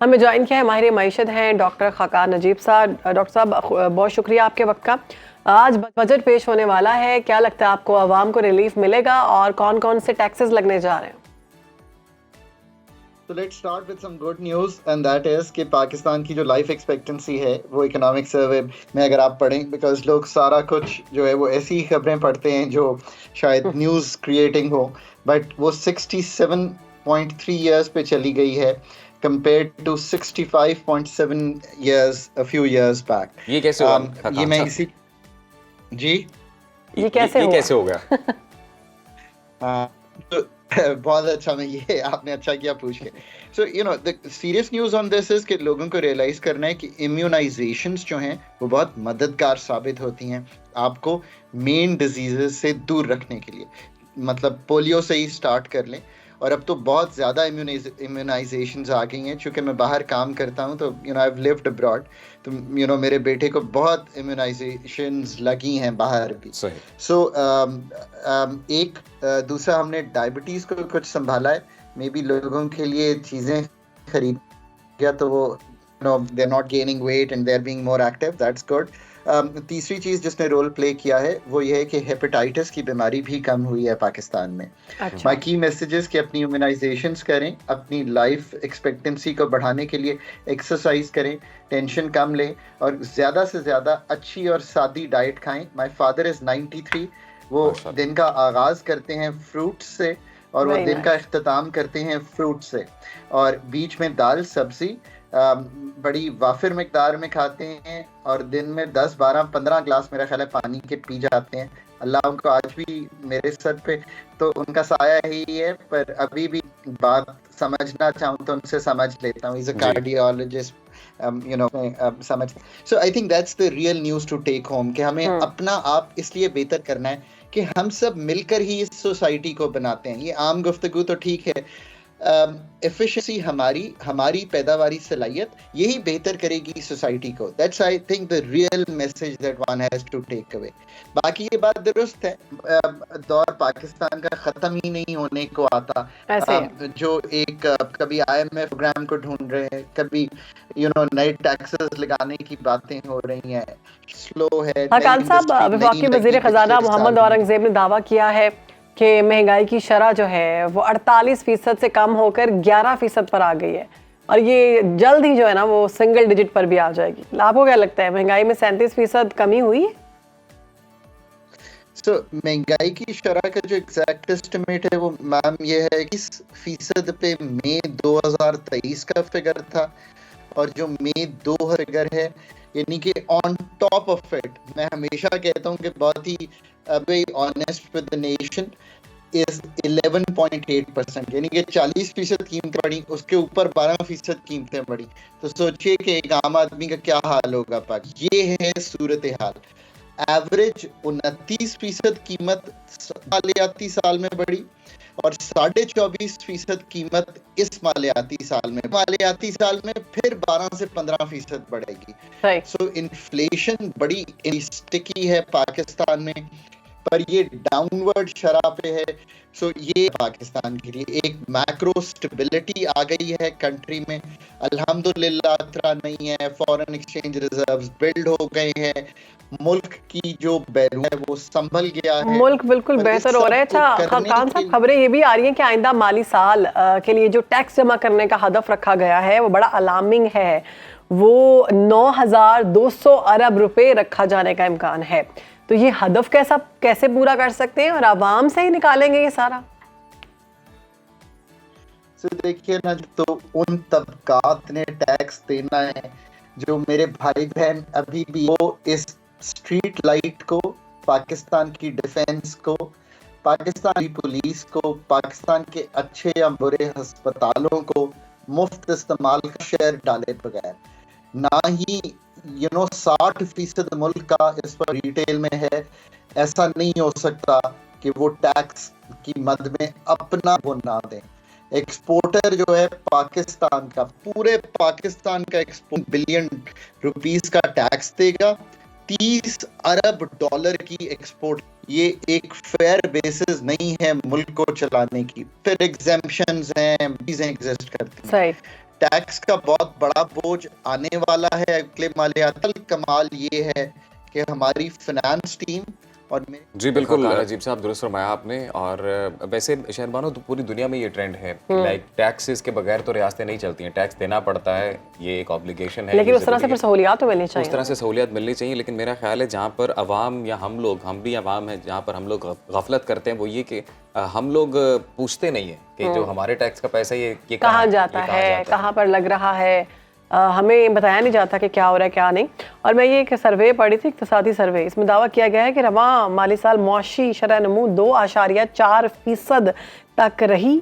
हमें ज्वाइन किया है माहिर मईशत हैं डॉक्टर खकान नजीब साहब। डॉक्टर साहब बहुत शुक्रिया आपके वक्त का। आज बजट पेश होने वाला है, क्या लगता है आपको आवाम को रिलीफ मिलेगा और कौन कौन से टैक्सेस लगने जा रहे हैं? तो let's start with some good news and that is कि पाकिस्तान की जो लाइफ एक्सपेक्टेंसी है वो इकोनॉमिक सर्वे में अगर आप पढ़ें, बिकॉज लोग सारा कुछ जो है वो ऐसी खबरें पढ़ते हैं जो शायद न्यूज़ क्रिएटिंग हो, बट वो 67.3 ईयर्स पे चली गई है compared to 65.7 years a few years back. ये कैसे हुआ? ये मैं इसी जी ये कैसे हो गया? तो बहुत अच्छा, मैं ये आपने अच्छा किया पूछ के। So you know the serious news on this is कि लोगों को रियलाइज करना है कि इम्यूनाइजेशंस जो हैं वो बहुत मददगार साबित होती हैं आपको मेन डिजीजेस से दूर रखने के लिए। मतलब पोलियो से ही स्टार्ट कर लें, और अब तो बहुत ज़्यादा इम्यूनाइजेशंस आ गई हैं। चूँकि मैं बाहर काम करता हूँ तो आई हैव लिव्ड अब्रॉड, तो मेरे बेटे को बहुत इम्यूनाइजेशंस लगी हैं बाहर भी। सो एक दूसरा हमने डायबिटीज़ को कुछ संभाला है। मे बी लोगों के लिए चीज़ें खरीद गया तो वो they are not gaining weight and they are being more active, that's good. तीसरी चीज़ जिसने रोल प्ले किया है वो ये है कि हेपेटाइटिस की बीमारी भी कम हुई है पाकिस्तान में। माई की मैसेजेस कि अपनी इम्यूनाइजेशंस करें, अपनी लाइफ एक्सपेक्टेंसी को बढ़ाने के लिए एक्सरसाइज करें, टेंशन कम लें और ज़्यादा से ज़्यादा अच्छी और सादी डाइट खाएं। माई फादर इज़ 93, वो दिन का आगाज़ करते हैं फ्रूट से और वो दिन का इख्तिताम करते हैं फ्रूट से, और बीच में दाल सब्ज़ी बड़ी वाफिर मिकदार में खाते हैं और दिन में 10, 12, 15 ग्लास मेरा ख्याल है पानी के पी जाते हैं। अल्लाह उनको आज भी मेरे सर पे तो उनका साया ही है, पर अभी भी बात समझना चाहूँ तो उनसे समझ लेता हूँ। इज अ कार्डियोलॉजिस्ट, समझ। So I think that's the real news to take home कि हमें अपना आप इसलिए बेहतर करना है कि हम सब मिलकर ही इस सोसाइटी को बनाते हैं। ये आम गुफ्तगू तो ठीक है, एफिशिएंसी हमारी पैदावारी सलाहियत यही बेहतर करेगी सोसाइटी को। That's I think the real message that one has to take away. बाकी ये बात दुरुस्त है, दौर पाकिस्तान का ख़त्म ही नहीं होने को आता। जो एक कभी IMF प्रोग्राम को ढूंढ रहे हैं, कभी नए टैक्सेस लगाने की बातें हो रही हैं, स्लो है। खान साहब, वफाकी वज़ीर ख़ज़ाना मोहम्मद औरंगज़ेब ने दावा किया है कि महंगाई की शरह जो है वो 48% से कम होकर 11% पर आ गई है और ये जल्द ही जो है ना वो सिंगल डिजिट पर भी आ जाएगी। आपको क्या लगता है, महंगाई में 37% कमी हुई है? महंगाई की शरह का जो एग्जैक्ट एस्टिमेट है वो मैम ये है कि 20% पे मई 2023 का फिगर था, और जो मई 2 फिगर है यानी कि ऑन टॉप ऑफ इट, मैं हमेशा कहता हूँ कि बहुत ही be honest with the nation, is 11.8%, यानी कि 40% कीमतें बढ़ी, उसके ऊपर 12% कीमतें बढ़ी। तो सोचिए कि एक आम आदमी का क्या हाल होगा। ये है सूरत हाल। एवरेज 29% कीमत मालियाती साल में बढ़ी और 24.5% कीमत इस मालियाती साल में फिर 12 से 15% बढ़ेगी। सो इन्फ्लेशन बड़ी स्टिकी है पाकिस्तान में, पर ये डाउनवर्ड शरह पे है। सो ये पाकिस्तान के लिए एक मैक्रो स्टेबिलिटी आ गई है कंट्री में, अल्हम्दुलिल्लाह। खतरा नहीं है, फॉरेन एक्सचेंज रिजर्व्स बिल्ड हो गए हैं, मुल्क की जो बैरून है वो संभल गया है, मुल्क बिल्कुल बेहतर हो रहा है। अच्छा खान साहब, खबरें ये भी आ रही हैं कि आइंदा माली साल के लिए जो टैक्स जमा करने का हदफ रखा गया है वो बड़ा अलार्मिंग है, वो 9,200 अरब रुपए रखा जाने का इम्कान है। तो ये हदफ कैसे पूरा कर सकते हैं और आवाम से ही निकालेंगे ये सारा? देखिए ना, तो उन तबकात ने टैक्स देना है जो मेरे भाई बहन अभी भी वो इस स्ट्रीट लाइट को, पाकिस्तान की डिफेंस को, पाकिस्तान की पुलिस को, पाकिस्तान के अच्छे या बुरे अस्पतालों को मुफ्त इस्तेमाल का शेयर डाले बगैर, ना ही 60% मुल्क का इस पर रिटेल में है। ऐसा नहीं हो सकता कि वो टैक्स की मद में अपना वो ना दें। एक्सपोर्टर जो है पाकिस्तान का, पूरे पाकिस्तान का एक्सपोर्ट बिलियन रुपीस का टैक्स देगा, 30 अरब डॉलर की एक्सपोर्ट। ये एक फेयर बेसिस नहीं है मुल्क को चलाने की। फिर एग्जेम्पशंस हैं, चीजें एग्जिस्ट करती हैं। टैक्स का बहुत बड़ा बोझ आने वाला है अगले मालियाती। कमाल ये है कि हमारी फाइनेंस टीम और जी बिल्कुल अजीब साहब, दुरुस्त फरमाया आपने। और वैसे शहरबानो तो पूरी दुनिया में ये ट्रेंड है, लाइक टैक्सेस के बगैर तो रियासतें नहीं चलती हैं, टैक्स देना पड़ता है, ये एक ऑब्लिगेशन है। लेकिन उस तरह से फिर सहूलियात तो मिलनी चाहिए, उस तरह से सहूलियत मिलनी चाहिए। लेकिन मेरा ख्याल है जहाँ पर अवाम या हम भी अवाम है, जहाँ पर हम लोग गफलत करते हैं वो ये कि हम लोग पूछते नहीं है कि जो हमारे टैक्स का पैसा ये कहाँ जाता है, कहाँ पर लग रहा है। हमें बताया नहीं जाता कि क्या हो रहा है क्या नहीं। और मैं ये एक सर्वे पढ़ी थी, इक़्तिसादी सर्वे, इसमें दावा किया गया है कि रवा माली साल मुआशी शरह नमू 2.4% तक रही।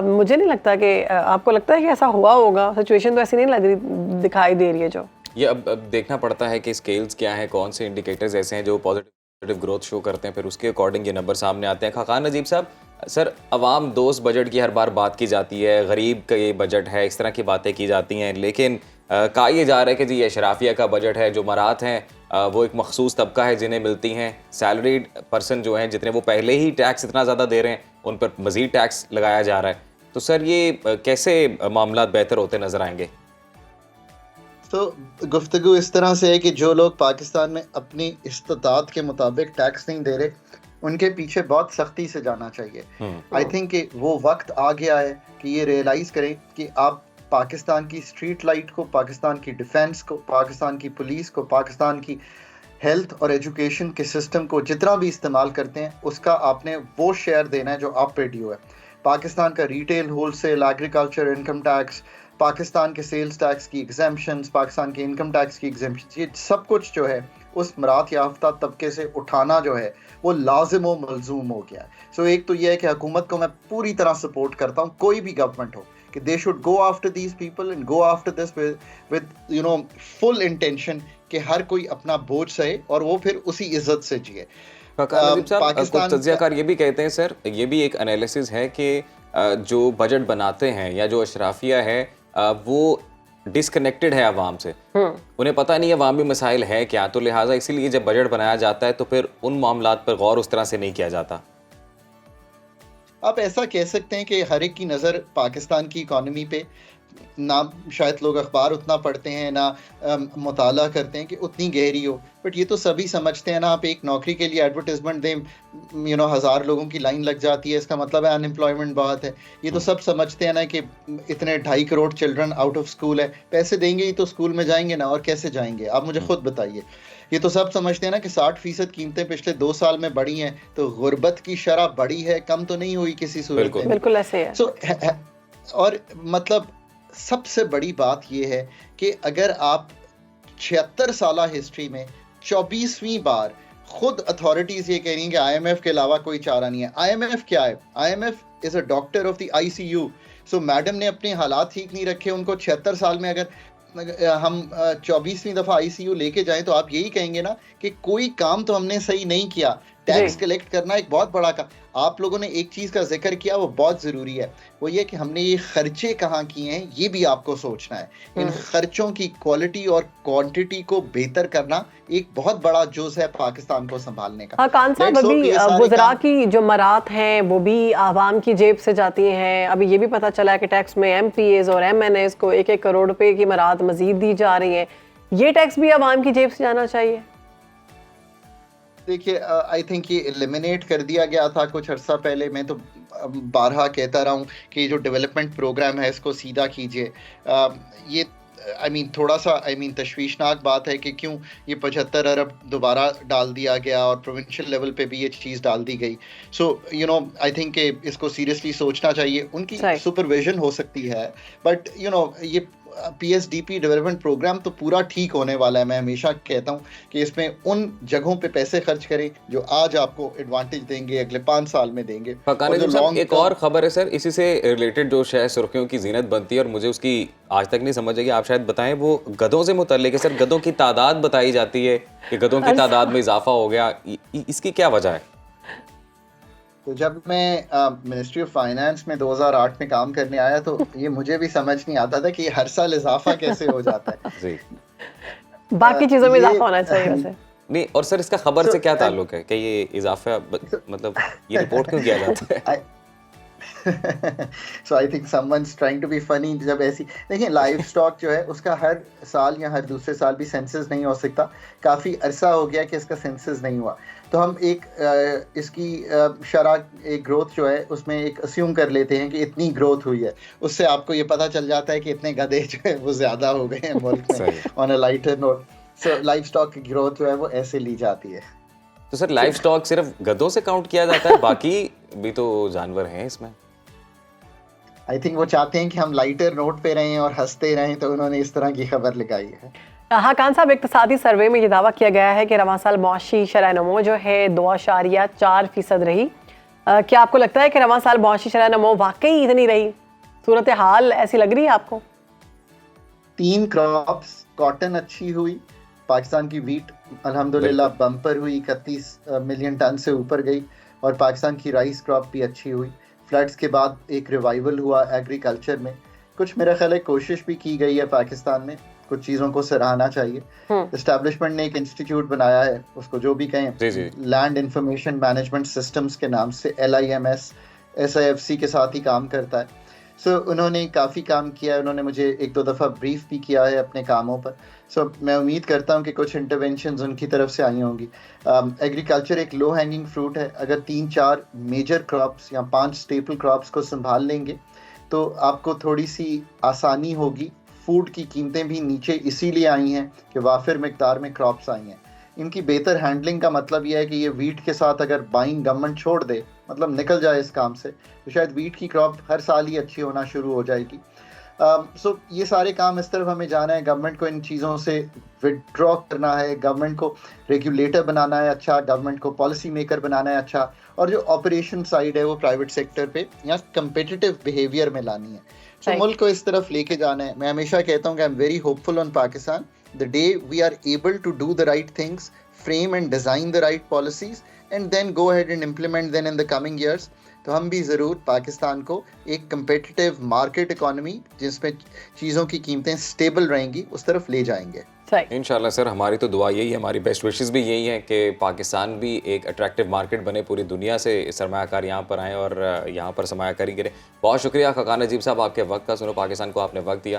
मुझे नहीं लगता कि आपको लगता है कि ऐसा हुआ होगा। सिचुएशन तो ऐसी नहीं लग रही, दिखाई दे रही है। जो ये अब देखना पड़ता है कि स्केल्स क्या हैं, कौन से इंडिकेटर्स ऐसे हैं जो पॉजिटिव ग्रोथ शो करते हैं, फिर उसके अकॉर्डिंग ये नंबर सामने आते हैं। खाकान नजीब साहब, सर अवाम दोस्त बजट की हर बार बात की जाती है, गरीब का ये बजट है, इस तरह की बातें की जाती हैं, लेकिन कहा यह जा रहा है कि जी अशराफिया का बजट है, जो मरात हैं वो एक मखसूस तबका है जिन्हें मिलती हैं, सैलरीड पर्सन जो हैं जितने वो पहले ही टैक्स इतना ज़्यादा दे रहे हैं उन पर मज़ीद टैक्स लगाया जा रहा है। तो सर ये कैसे मामला बेहतर होते नज़र आएंगे? तो गुफ्तगू इस तरह से है कि जो लोग पाकिस्तान में अपनी इस्तात के मुताबिक टैक्स नहीं दे रहे, उनके पीछे बहुत सख्ती से जाना चाहिए। आई थिंक कि वो वक्त आ गया है कि ये रियलाइज़ करें कि आप पाकिस्तान की स्ट्रीट लाइट को, पाकिस्तान की डिफेंस को, पाकिस्तान की पुलिस को, पाकिस्तान की हेल्थ और एजुकेशन के सिस्टम को जितना भी इस्तेमाल करते हैं उसका आपने वो शेयर देना है जो आप पे ड्यू है। पाकिस्तान का retail, wholesale, agriculture, income tax, Pakistan के सेल्स टैक्स की एग्जेम्पशंस, पाकिस्तान के इनकम टैक्स की एग्जेम्पशंस, ये सब कुछ जो है उस मरात याफ्ता तबके से उठाना जो है वो लाजिम व मलजूम हो गया है। सो एक तो ये है कि हुकूमत को मैं पूरी तरह सपोर्ट करता हूँ, कोई भी गवर्नमेंट हो, कि they should go after these people and go after this with you know full intention कि हर कोई अपना बोझ सहे और वो फिर उसी इज्जत से जिए। पाकिस्तान तज्जियाकार ये भी कहते हैं सर, ये भी एक एनालिसिस है कि जो बजट बनाते हैं या जो अशराफिया है वो डिसकनेक्टेड है आवाम से, उन्हें पता नहीं है अवामी मसाइल है क्या, तो लिहाजा इसीलिए जब बजट बनाया जाता है तो फिर उन मामलात पर गौर उस तरह से नहीं किया जाता। आप ऐसा कह सकते हैं कि हर एक की नज़र पाकिस्तान की इकॉनमी पे, ना शायद लोग अखबार उतना पढ़ते हैं, ना मुताला करते हैं कि उतनी गहरी हो, बट ये तो सभी समझते हैं ना। आप एक नौकरी के लिए एडवर्टाइजमेंट दें, 1000 लोगों की लाइन लग जाती है, इसका मतलब है अनएम्प्लॉयमेंट बहुत है। ये तो सब समझते हैं ना कि इतने 2.5 crore children out of school है, पैसे देंगे ही तो स्कूल में जाएंगे ना, और कैसे जाएंगे आप मुझे खुद बताइए। ये तो सब समझते हैं ना कि 60% कीमतें पिछले 2 साल में बढ़ी हैं, तो गुर्बत की शरह बढ़ी है, कम तो नहीं हुई किसी सूरत में। बिल्कुल ऐसे है। और मतलब सबसे बड़ी बात यह है कि अगर आप 76 साल हिस्ट्री में 24वीं बार खुद अथॉरिटीज ये कह रही हैं कि IMF के अलावा कोई चारा नहीं है। IMF क्या है? IMF is a doctor of the ICU। So madam ने अपने हालात ठीक नहीं रखे, उनको 76 साल में अगर हम 24वीं दफा ICU लेके जाएं तो आप यही कहेंगे ना कि कोई काम तो हमने सही नहीं किया। टैक्स कलेक्ट करना एक बहुत बड़ा काम। आप लोगों ने एक चीज का जिक्र किया, वो बहुत जरूरी है, वो ये कि हमने ये खर्चे कहाँ किए हैं, ये भी आपको सोचना है। इन खर्चों की क्वालिटी और क्वांटिटी को बेहतर करना एक बहुत बड़ा जुज़ है पाकिस्तान को संभालने का। हाँ कान साहब, अभी वज़रा की जो मरात हैं वो भी आवाम की जेब से जाती हैं। अभी ये भी पता चला है कि टैक्स में MPAs और MNAs को 1-1 करोड़ रुपए की मरात मजीद दी जा रही है। ये टैक्स भी आवाम की जेब से जाना चाहिए। देखिए, आई थिंक ये एलिमिनेट कर दिया गया था कुछ अर्सा पहले। मैं तो बारहा कहता रहा हूँ कि जो डेवलपमेंट प्रोग्राम है इसको सीधा कीजिए। ये थोड़ा सा तशवीशनाक बात है कि क्यों ये 75 अरब दोबारा डाल दिया गया और प्रोविंशियल लेवल पे भी ये चीज़ डाल दी गई। सो आई थिंक इसको सीरियसली सोचना चाहिए। उनकी सुपरविजन हो सकती है, बट ये PSDP डेवलपमेंट प्रोग्राम तो पूरा ठीक होने वाला है। मैं हमेशा कहता हूँ कि इसमें उन जगहों पे पैसे खर्च करें जो आज आपको एडवांटेज देंगे, अगले 5 साल में देंगे। एक और खबर है सर, इसी से रिलेटेड जो शायद सुर्खियों की जीनत बनती है और मुझे उसकी आज तक नहीं समझ आई, आप शायद बताएं, वो गधों से मुतल्लिक है सर। गधों की तादाद बताई जाती है कि गधों की तादाद में इजाफा हो गया, इसकी क्या वजह है? तो जब मैं मिनिस्ट्री ऑफ फाइनेंस में 2008 में काम करने आया तो ये मुझे भी समझ नहीं आता था कि हर साल इजाफा कैसे हो जाता है। जी। बाकी चीजों में इजाफा होना चाहिए वैसे। नहीं, और सर इसका खबर से क्या ताल्लुक है कि ये इजाफा, मतलब ये रिपोर्ट क्यों किया जाता है? So I think someone's trying to be funny जब ऐसी देखिए लाइव स्टॉक जो है उसका हर साल या हर दूसरे साल भी सेंसस नहीं हो सकता। काफ़ी अरसा हो गया कि इसका सेंसस नहीं हुआ, तो हम एक इसकी शरह एक ग्रोथ जो है उसमें एक अस्यूम कर लेते हैं कि इतनी ग्रोथ हुई है। उससे आपको ये पता चल जाता है कि इतने गधे जो है वो ज़्यादा हो गए हैं मुल्क में। सही। On a lighter note, so live stock की ग्रोथ जो है वो ऐसे ली जाती है। तो सर लाइव स्टॉक सिर्फ गधों से काउंट किया जाता है, बाकी भी तो जानवर हैं इसमें? आई थिंक वो चाहते हैं कि हम लाइटर नोट पे रहें और हंसते रहें, तो उन्होंने इस तरह की खबर लगाई है। हाँ खान साहब, इक्तिसादी सर्वे में ये दावा किया गया है कि रवां साल मुआशी शरह नमो जो है 2.4% रही। क्या आपको लगता है कि रवां साल मुआशी शरह नमो वाकई इतनी रही? सूरत हाल ऐसी लग रही है आपको? 3 क्रॉप्स, कॉटन अच्छी हुई, पाकिस्तान की वीट अल्हम्दुलिल्लाह बम्पर हुई, 31 मिलियन टन से ऊपर गई, और पाकिस्तान की राइस क्रॉप भी अच्छी हुई। फ्लड्स के बाद एक रिवाइवल हुआ एग्रीकल्चर में। कुछ मेरा ख्याल है कोशिश भी की गई है पाकिस्तान में, कुछ चीज़ों को सराहना चाहिए। एस्टैब्लिशमेंट ने एक इंस्टीट्यूट बनाया है, उसको जो भी जी, कहें, जी। लैंड इंफॉर्मेशन मैनेजमेंट सिस्टम्स के नाम से, LIMS SIFC के साथ ही काम करता है। सो उन्होंने काफ़ी काम किया है, उन्होंने मुझे 1-2 दफ़ा ब्रीफ भी किया है अपने कामों पर। सो मैं उम्मीद करता हूँ कि कुछ इंटरवेंशंस उनकी तरफ से आई होंगी। एग्रीकल्चर एक लो हैंगिंग फ्रूट है, अगर 3-4 मेजर क्रॉप्स या 5 स्टेपल क्रॉप्स को संभाल लेंगे तो आपको थोड़ी सी आसानी होगी। फूड की कीमतें भी नीचे इसीलिए आई हैं कि वाफिर मिकदार में क्रॉप्स आई हैं। इनकी बेहतर हैंडलिंग का मतलब यह है कि ये वीट के साथ अगर बाइंग गवर्नमेंट छोड़ दे, मतलब निकल जाए इस काम से, तो शायद वीट की क्रॉप हर साल ही अच्छी होना शुरू हो जाएगी। सो ये सारे काम इस तरफ हमें जाना है, गवर्नमेंट को इन चीज़ों से विड्रॉ करना है, गवर्नमेंट को रेगुलेटर बनाना है अच्छा, गवर्नमेंट को पॉलिसी मेकर बनाना है अच्छा, और जो ऑपरेशन साइड है वो प्राइवेट सेक्टर पे या कंपेटिटिव बिहेवियर में लानी है। सो मुल्क को इस तरफ लेके जाना है। मैं हमेशा कहता हूँ कि I am very hopeful on Pakistan. The day we are able to do the right things, frame and design the right policies, and then go ahead and implement them in the coming years, तो हम भी ज़रूर पाकिस्तान को एक competitive market economy जिसमें चीज़ों की कीमतें स्टेबल रहेंगी उस तरफ ले जाएंगे। इंशाल्लाह सर, हमारी तो दुआ यही है, हमारी बेस्ट विशेस भी यही है कि पाकिस्तान भी एक अट्रैक्टिव मार्केट बने, पूरी दुनिया से सरमायाकार यहाँ पर आएँ और यहाँ पर सरमायाकारी करें। बहुत शुक्रिया खाकान नजीब साहब आपके वक्त का। सुनो पाकिस्तान को आपने वक्त दिया।